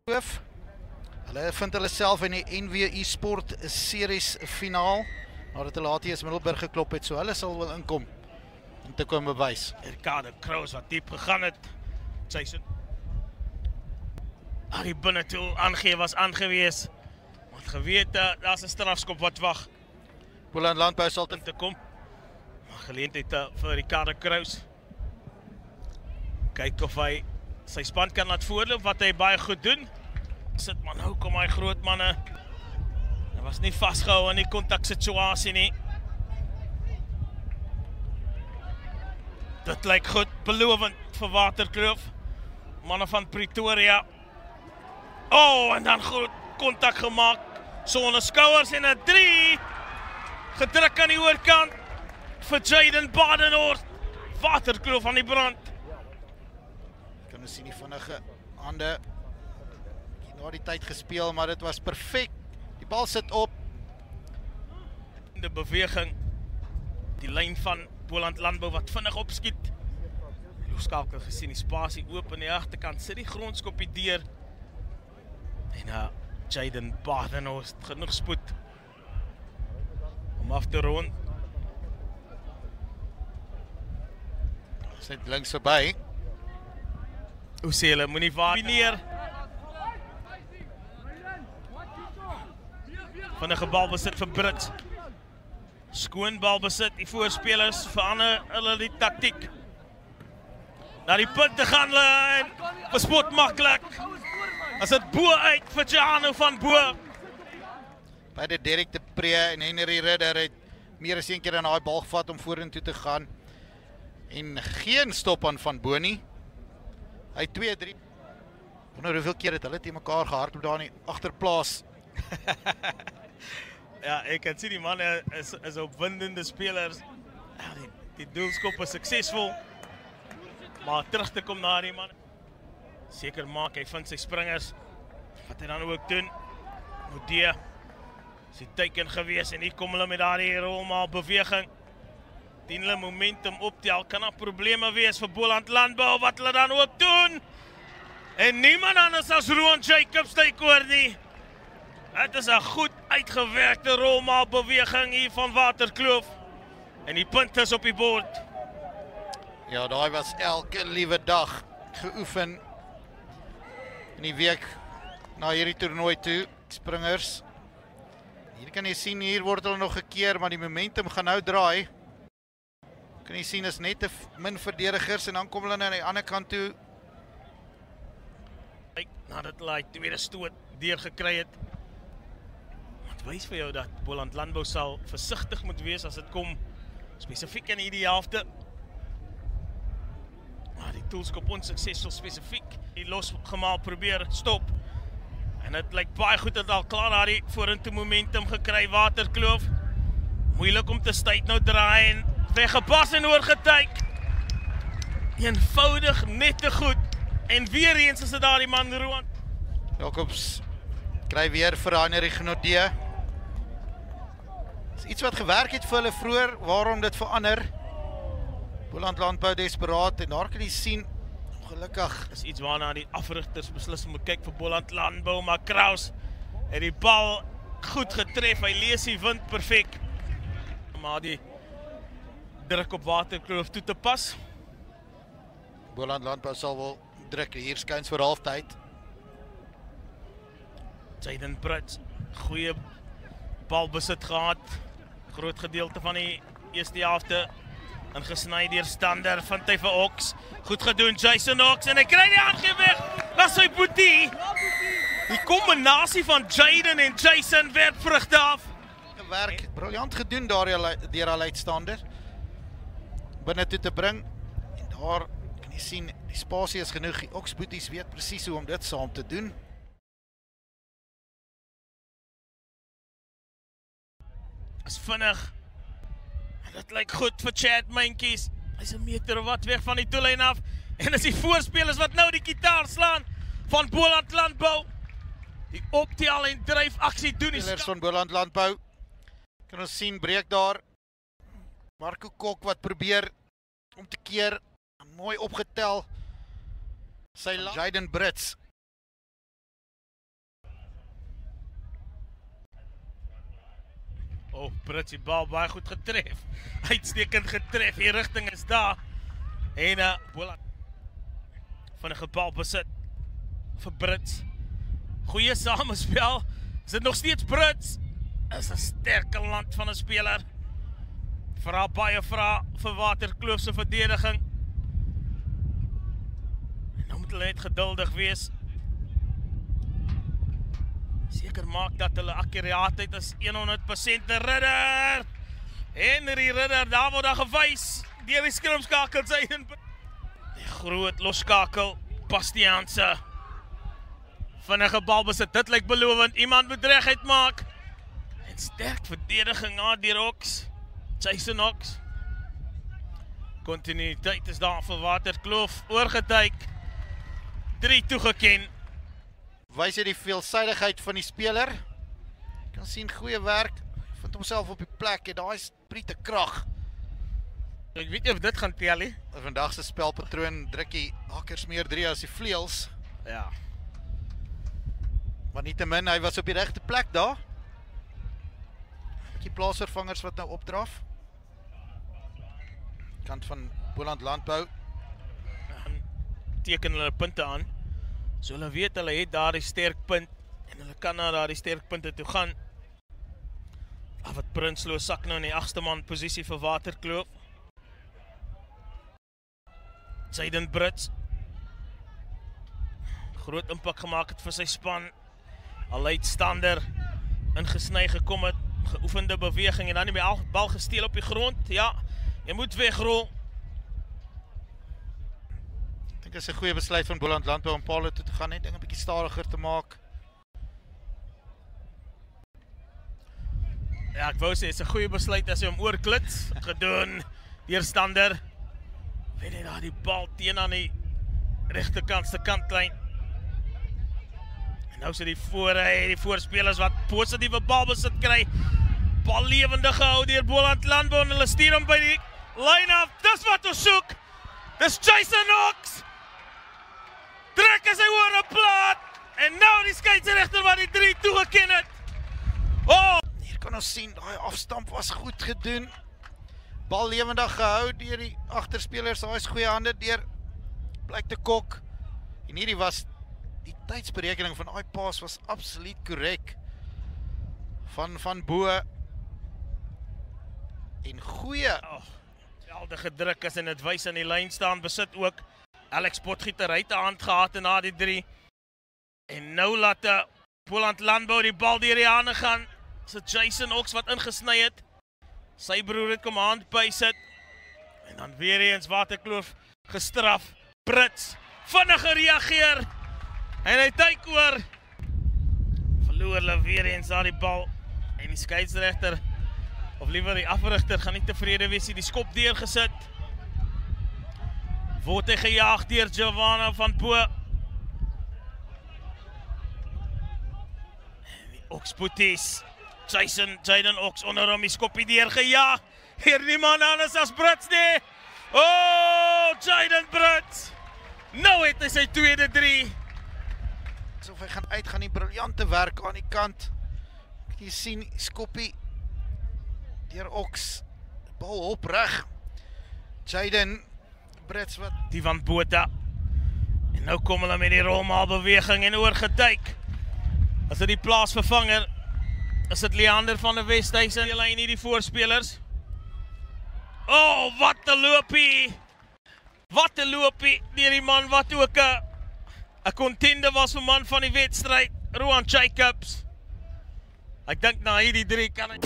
Hulle vind hulle self in die NWI Sport Series finaal, nadat hulle HTS Middelburg geklop het, so hulle sal wel inkom om te kom bewys. Ricardo Kraus wat diep gegaan het. Jason die binne toe aangee was aangewees. Want geweet, daar's 'n strafskop wat wag. Boland Landbou sal Te kom. Maar geleentheid vir Ricardo Kraus. Kyk of hy sy span kan laat voorloop, wat hy baie goed doen. Sit maar nou, kom hy groot manne. Hy was nie vasgehou in die kontaksituasie nie. Dit lyk goed, belovend vir Waterkloof. Manne van Pretoria. En dan groot kontak gemaak. Sonder skouers en 'n 3. Gedruk aan die oorkant vir Jaden Badenhorst. Waterkloof aan die brand. Kan ons sien die vinnige hande. Na die tyd gespeel, maar dit was perfek. Die bal sit op. De beweging. Die lyn van Boland Landbou wat vinnig opskiet. Loskakel gesien, die spasie oop aan die agterkant. Sit die grondskopie deur. En Jaden Badenhorst genoeg spoed om af te rond. Sit links verby. Hoe sê hulle, moenie waar neer. Vinnige balbesit vir Brits. Skoon balbesit, die voorspelers verander hulle die taktiek. Na die punte gaan hulle en verspot maklik. As dit bo uit vir Jano van Bo. Beide Derek de Pre en Henry Ridder het meer as een keer aan daai bal gevat om vorentoe te gaan. En geen stop aan Van Bo nie. Hy 2-3. Wonder hoeveel keer het hulle teen mekaar gehardloop daar in die agterplaas. Ja, ek kan sien die manne is opwindende spelers. Ja, die doelskop is suksesvol. Maar terug te kom na die man. Seker maak, hy vind sy springers. Wat hy dan ook doen. Modee. Is die teiken gewees en hier kom hulle met daardie rolmaal beweging. Dien hulle momentum optel, kan daar probleme wees vir Boland Landbou, wat hulle dan ook doen. En niemand anders as Rowan Jacobs steek oor nie. Het is 'n goed uitgewerkte rolmaal beweging hier van Waterkloof. En die punt is op die bord. Ja, daai was elke liewe dag geoefen in die week na hierdie toernooi toe. Springers. Hier kan jy sien, hier word hulle nog gekeer, maar die momentum gaan nou draai. Kan jy sien, is net te min verdedigers en dan kom hulle na die ander kant toe. Kyk, nadat hulle die tweede stoot deurgekry het. Wat wys vir jou dat Boland Landbou sal versigtig moet wees as dit kom spesifiek in hierdie helfte. Maar die toelskop onsuksesvol spesifiek. Die losgemaal probeer stop. En dit lyk baie goed dat al klaar daardie vorentoe momentum gekry Waterkloof. Moeilik om te stuit nou draai en weggepas en oorgetyk. Eenvoudig net te goed. En weer eens is dit daardie man Rowan. Jacobs kry weer vir Henry Genodee. Is iets wat gewerk het vir hulle vroeër, waarom dit verander. Boland Landbou desperaat en daar kan jy sien, ongelukkig Is iets waarna die afrigters beslis moet kyk vir Boland Landbou, maar Kraus het die bal goed getref, hy lees die wind perfek. Maar die druk op Waterkloof toe te pas. Boland Landbou sal wel druk, hier skuins vir halftyd. Jaden Brits, goeie balbesit gehad. Groot gedeelte van die eerste helfte ingesny deur Stander, vind hy vir Ox. Goed gedoen, Jason Ox, en hy kry die aangee weg. Na sy boetie. Die kombinasie van Jaden en Jason werp vrugte af. Werk, briljant gedoen deur al uitstander. Binne toe te bring. En daar kan jy sien, die spasie is genoeg. Die Ox boeties weet presies hoe om dit saam te doen. Is vinnig. Dit lyk goed vir Chad Mentjies. Hy's 'n meter wat weg van die doellyn af. En is die voorspelers wat nou die gitaar slaan van Boland Landbou. Die optel en dryf aksie doen die Spelers van Boland Landbou. Kan ons sien, breek daar. Marco Kok wat probeer om te keer. Mooi opgetel. Sy Jaden Brits Oh, Brits die bal baie goed getref. Uitstekend getref, die rigting is daar. En Boland vinnige bal besit vir Brits. Goeie samespel. Is dit nog steeds Brits? Is 'n sterke land van 'n speler. Vra baie vra vir Waterkloof se verdediging. En nou moet hulle net geduldig wees. Seker maak dat hulle akkuraatheid is 100% Ridder. Henry Ridder, daar word daar gewys deur die skrimskakel Jayden. Die groot loskakel Bastiaanse. Vinnige balbesit, dit lyk belovend. Iemand moet regheid maak. En sterk verdediging deur Ox. Jason Ox. Kontinuïteit is daar vir Waterkloof. Oorgetyk. 3 toegeken. Wys hy die veelsidigheid van die speler. Jy kan sien goeie werk. Vind homself op die plek. Daar is Priete krag. Ek weet nie of dit gaan tel nie. Vandag se spelpatroon druk die hakkers meer 3 as die vleuels. Ja. Maar nietemin, hy was op die regte plek daar. Die plaasvervangers wat nou opdraf. Kant van Boland Landbou. Dan teken hulle punte aan. So hulle weet hulle het daar die sterk punt. En hulle kan na daar die sterk punte toe gaan. Wat Prinsloo sak nou in die 8ste man posisie vir Waterkloof. Jayden Brits. Groot impak gemaak het vir sy span. Al uitstander ingesny gekom het. Geoefende beweging en dan die bal gesteel op die grond. Ja, jy moet wegrol. Ek dink dit is 'n goeie besluit van Boland Landbou om Paul toe te gaan, net 'n bietjie stadiger te maak. Ja, ek wou sê, is 'n goeie besluit as hy hom oorklits. Gedoen, deurstander. Weet jy daar die bal teen aan die regterkantste kantlyn. En nou sit die voorspelers wat positiewe balbesit kry. Bal lewendig gehou deur Boland Landbou en hulle stuur hom by die line af. Dis wat ons soek. Dis Jason Ox. Trek as hy oor 'n plaat. En nou die skeieregter wat die 3 toegeken het. Oh! Hier kan ons sien, daai afstamp was goed gedoen. Bal lewendig gehou deur die agterspelers. Daai is goeie hande deur Blyk de Kok. En hierdie was die tydsberekening van daai paas was absoluut korrek. Van Bo. En goeie. Heldige druk as en dit wys aan die lyn staan, besit ook. Alex Potgieter uit 'n hand gehad en na die 3. En nou laat Boland Landbou die bal deur die hande gaan. Dis Jason Ox wat ingesny het. Sy broer het kom hand by sit. En dan weer eens Waterkloof gestraf. Brits vinnig gereageer. En hy tyk oor. Verloor hulle weer eens daar die bal. En die skeieregter, of liewer die afrigter, gaan nie tevrede wees nie. Die skop deurgesit. Word hy gejaag deur Giovanna van Bo. En die Oxboeties. Jayden Ox onder hom die skopie deurgejaag. Hier die man anders as Brits nie. Oh, Jayden Brits. Nou het hy sy tweede 3. Asof hy gaan uitgaan, die briljante werk aan die kant. Jy sien skoppie deur Ox. Bal op reg. Jayden Brits wat die van Botha. En nou kom hulle met die rolmaalbeweging en oorgetyk. As dit die plaasvervanger is dit Leander van der Westhuizen. Hulle en hierdie voorspelers. Oh, wat 'n loopie. Wat 'n loopie deur die man wat ook 'n contender was vir man van die wedstryd, Rowan Jacobs. Ek dink na hierdie 3 kan hy